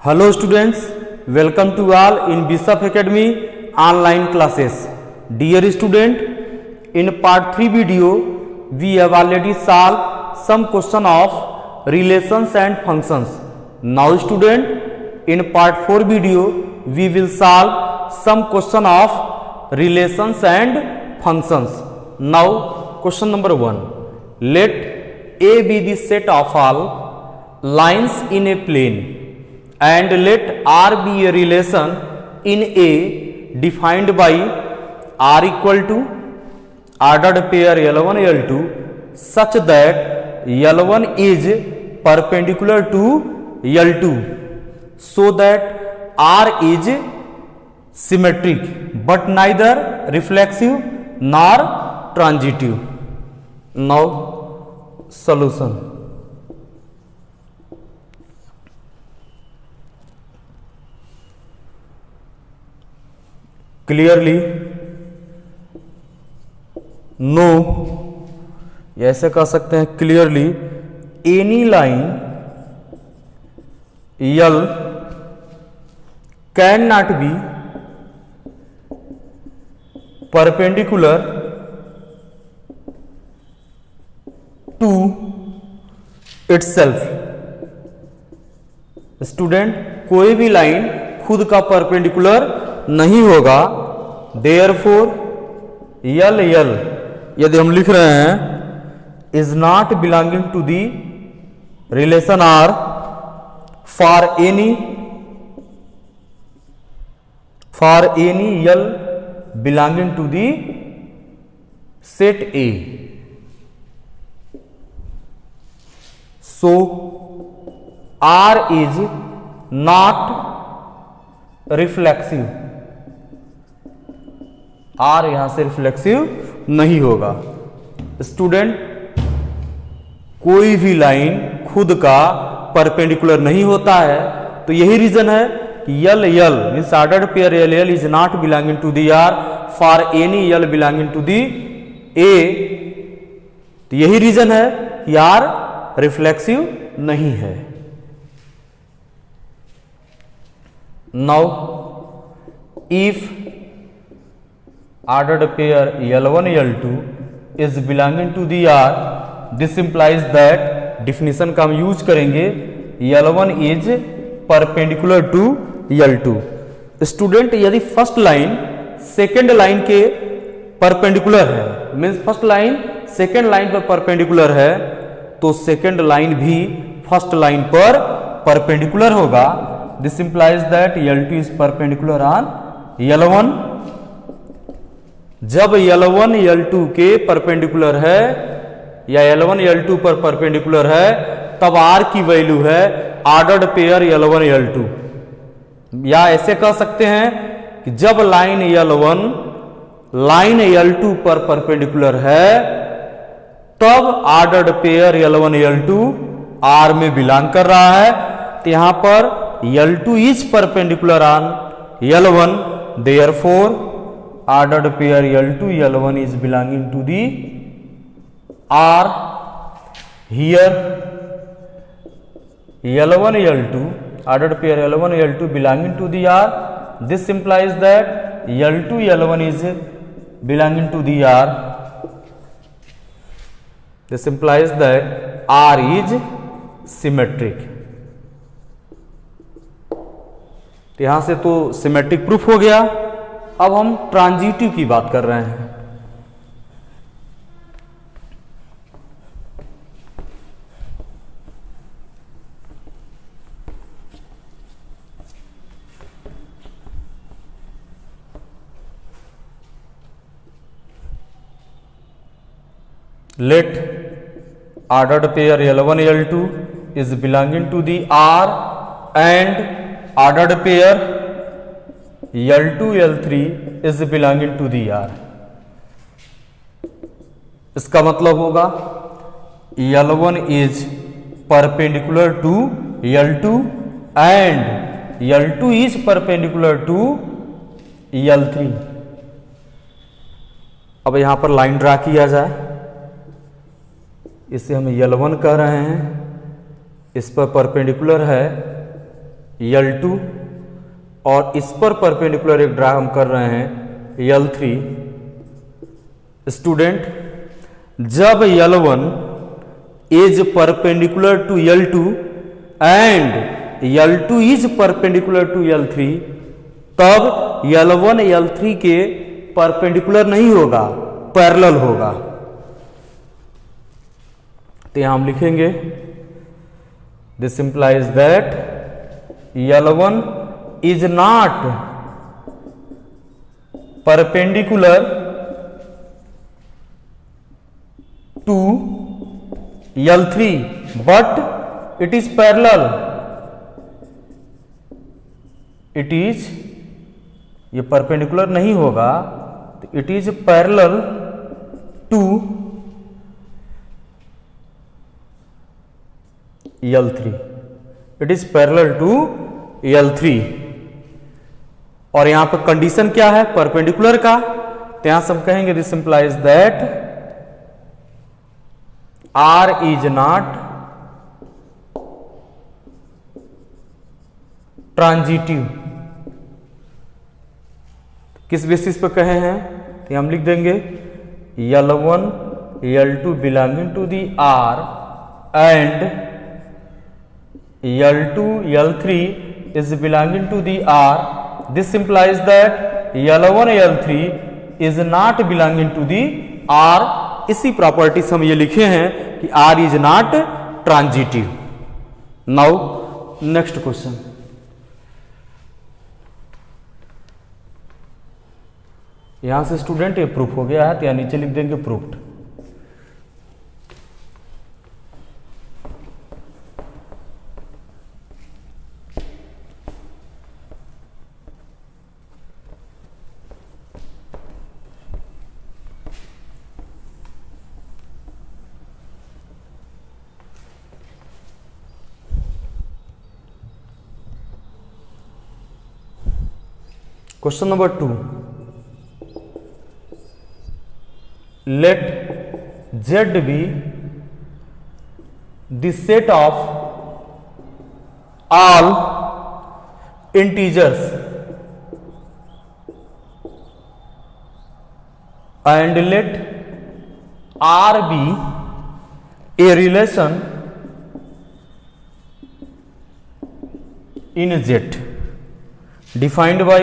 Hello students, welcome to all in Bishop Academy online classes. Dear student, in part 3 video we have already solved some question of relations and functions. Now student, in part 4 video we will solve some question of relations and functions. Now question number 1. Let A be the set of all lines in a plane and let R be a relation in A defined by R equal to ordered pair L1 L2 such that L1 is perpendicular to L2 so that R is symmetric but neither reflexive nor transitive. Now solution. Clearly no, ऐसे कह सकते हैं clearly any line L cannot be perpendicular to itself. Student, कोई भी line खुद का perpendicular नहीं होगा. देयरफॉर यल यदि हम लिख रहे हैं is not belonging to the relation R for any L belonging to the set A. So R is not reflexive. R यहां से रिफ्लेक्सिव नहीं होगा. स्टूडेंट, कोई भी लाइन खुद का परपेंडिकुलर नहीं होता है, तो यही रीजन है कि यल means ordered pair L is not belonging to the R for any L belonging to the A. तो यही रीजन है कि आर रिफ्लेक्सिव नहीं है. Now if ordered pair L1 L2 is belonging to the R, this implies that definition का हम use करेंगे L1 is perpendicular to L2. Student, यदि फर्स्ट लाइन सेकेंड लाइन के परपेंडिकुलर है, means first line second line पर perpendicular है, तो second line भी फर्स्ट लाइन पर परपेंडिकुलर होगा. This implies that L2 is perpendicular on L1. जब L1 L2 के परपेंडिकुलर है या L1 L2 पर परपेंडिकुलर है, तब R की वैल्यू है ऑर्डर्ड पेयर L1 L2. या ऐसे कह सकते हैं कि जब लाइन L1 लाइन L2 पर परपेंडिकुलर है, तब ordered pair L1 L2 R में बिलोंग कर रहा है. तो यहां पर L2 is perpendicular on L1, therefore ordered pair L2 L1 is belonging to the R. Here L1 L2 ordered pair L1 L2 belonging to the R. This implies that L2 L1 is belonging to the R. This implies that R is symmetric. यहां से तो symmetric proof हो गया. अब हम transitive की बात कर रहे हैं. Let ordered pair L1 L2 is belonging to the R and ordered pair L2 L3 is belonging to the R. इसका मतलब होगा L1 is perpendicular to L2 and L2 is perpendicular to L3. अब यहां पर line draw किया जाए. इसे हम L1 कह रहे हैं, इस पर परपेंडिकुलर है L2 और इस पर परपेंडिकुलर एक ड्रा हम कर रहे हैं L3। स्टूडेंट, जब L1 is perpendicular to L2 and L2 is perpendicular to L3, तब L1 L3 के परपेंडिकुलर नहीं होगा, पैरेलल होगा। तो यहां हम लिखेंगे this implies that L1 is not perpendicular to L3 but it is parallel, it is, ये परपेंडिकुलर नहीं होगा तो it is parallel to L3, it is parallel to L3। और यहां पर कंडीशन क्या है परपेंडिकुलर का, तो यहां से हम कहेंगे this implies that R is not transitive. किस बेसिस पर कहे हैं, तो हम लिख देंगे L1 L2 belonging to the R and L2 L3 is belonging to the R. This implies that L1 L3 is not belonging to the R. इसी property से हम ये लिखे हैं कि R is not transitive. Now next question. यहां से student ये प्रूफ हो गया है, तो यहां नीचे लिख देंगे proofed. Question number 2. Let Z be the set of all integers and let R be a relation in Z defined by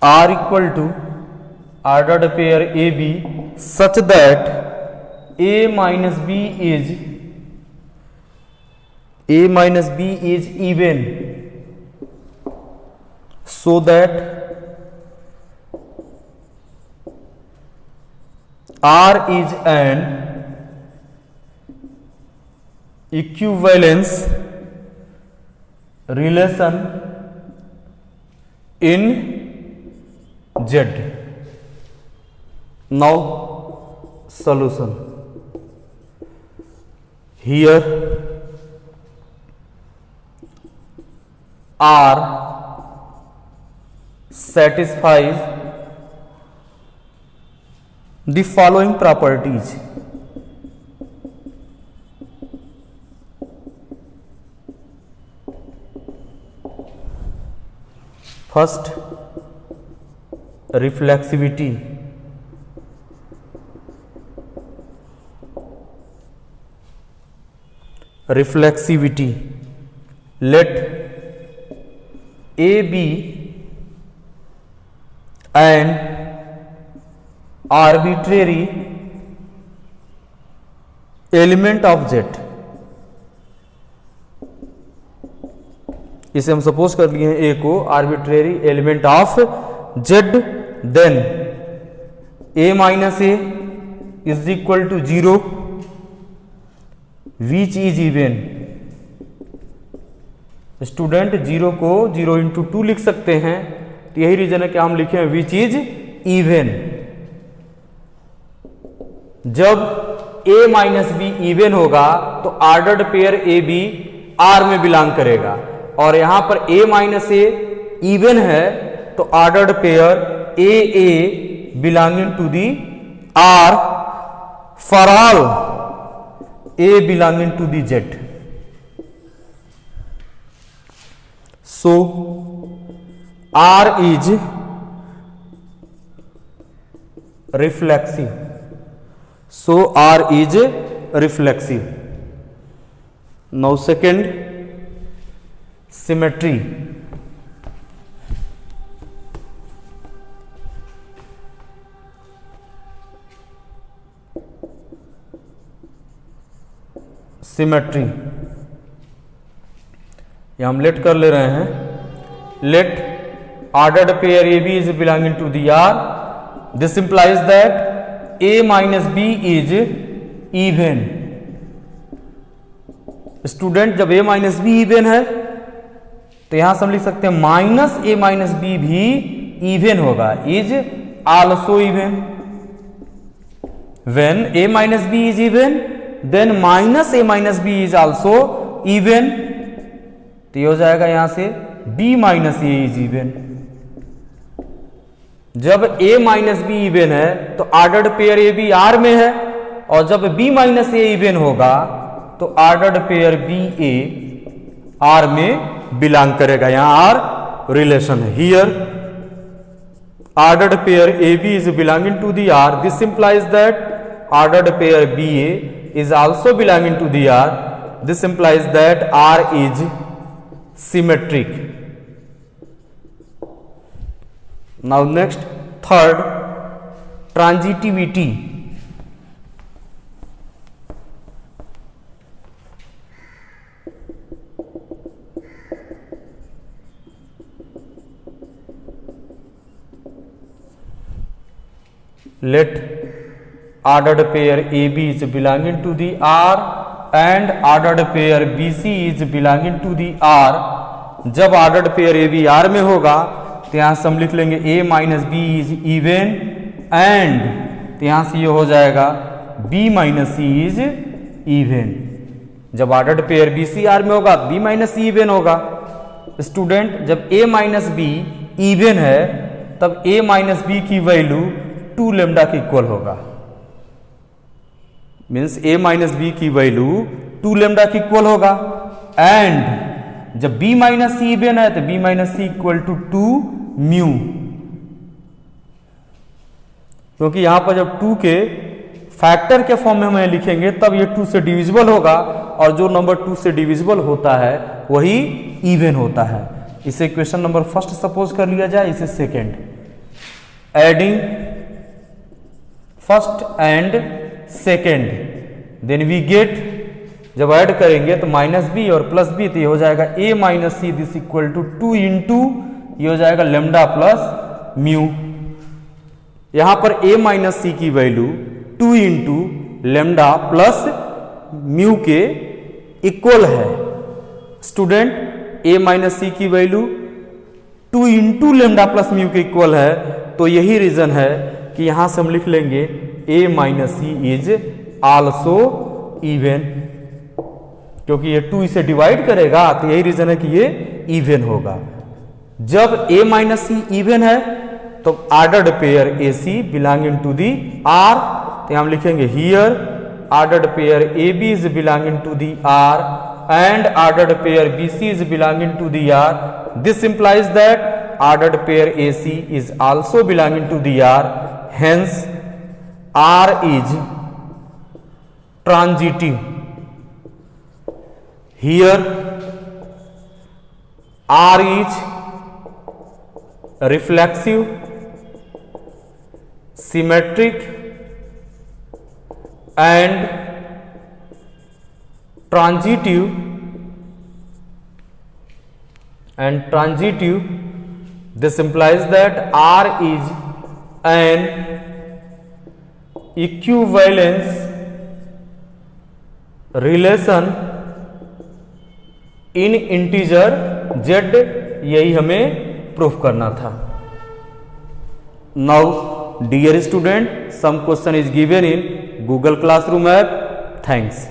R equal to ordered pair AB such that A minus B is even, so that R is an equivalence relation in Z. Now solution. Here R satisfies the following properties. First, reflexivity. Let A be an arbitrary element of Z. इसे हम suppose कर लिए हैं A को arbitrary element of Z, then A minus A is equal to 0 which is even. Student 0 को 0 into 2 लिख सकते हैं, तो यही रीजन है कि हम लिखे हैं विच इज इवन। जब A माइनस बी इवन होगा तो ordered pair A B R में बिलोंग करेगा, और यहां पर A माइनस ए इवन है तो ordered pair A A belonging to the R for all A belonging to the Z. So R is reflexive. So R is reflexive. Now second, symmetry. Symmetry ये हम let कर ले रहे हैं. Let ordered pair A B is belonging to the R. This implies that A minus B is even. Student जब A minus B even है तो यहां से हम लिख सकते हैं माइनस ए माइनस बी भी इवन होगा. Is also even. When A minus B is even then minus A minus B is also even. तो ये हो जाएगा यहां से b minus A is even. जब a माइनस बी इवन है तो ordered pair A B R में है, और जब b माइनस ए इवन होगा तो ordered pair B A R में बिलोंग करेगा. यहां आर रिलेशन है. Here ordered pair A B is belonging to the R. This implies that ordered pair BA is also belonging to the R. This implies that R is symmetric. Now next, third, transitivity. Let ordered pair AB is belonging to the R and ordered pair BC is belonging to the R. जब ordered pair AB R में होगा तो यहां से हम लिख लेंगे A minus B is even and तो यहां से ये हो जाएगा B minus C is even. जब ordered pair BC R में होगा B माइनस C इवन होगा. स्टूडेंट जब A माइनस बी इवन है तब A माइनस बी की वैल्यू 2 लेमडा के इक्वल होगा. मीन्स a माइनस बी की वैल्यू 2 लेमडा की इक्वल होगा. एंड जब b माइनस सी इवन है तो b minus C equal to 2 mu. क्योंकि यहां पर जब 2 के फैक्टर के फॉर्म में हमें लिखेंगे तब ये 2 से डिविजिबल होगा, और जो नंबर 2 से डिविजिबल होता है वही इवन होता है. इसे क्वेश्चन नंबर फर्स्ट सपोज कर लिया जाए, इसे second. Adding first and second, then we get, जब ऐड करेंगे तो माइनस बी और प्लस बी, तो ये हो जाएगा A minus C this equal to 2 into ये हो जाएगा लेमडा प्लस म्यू. यहां पर ए माइनस सी की value 2 into lambda plus mu के इक्वल है. स्टूडेंट ए माइनस सी की value 2 into lambda plus mu के इक्वल है, तो यही रीजन है कि यहां से हम लिख लेंगे A minus C is also even. क्योंकि ये 2 इसे डिवाइड करेगा तो यही रीजन है कि ये इवन होगा. जब A माइनस सी इवन है तो ordered pair AC belonging to the R, तो हम लिखेंगे here ordered pair AB is belonging to the R and ordered pair BC is belonging to the R. This implies that ordered pair AC is also belonging to the R. Hence R is transitive. Here R is reflexive, symmetric and transitive. This implies that R is an equivalence relation in integer z. यही हमें proof करना था. Now dear student, some question is given in Google classroom app. Thanks.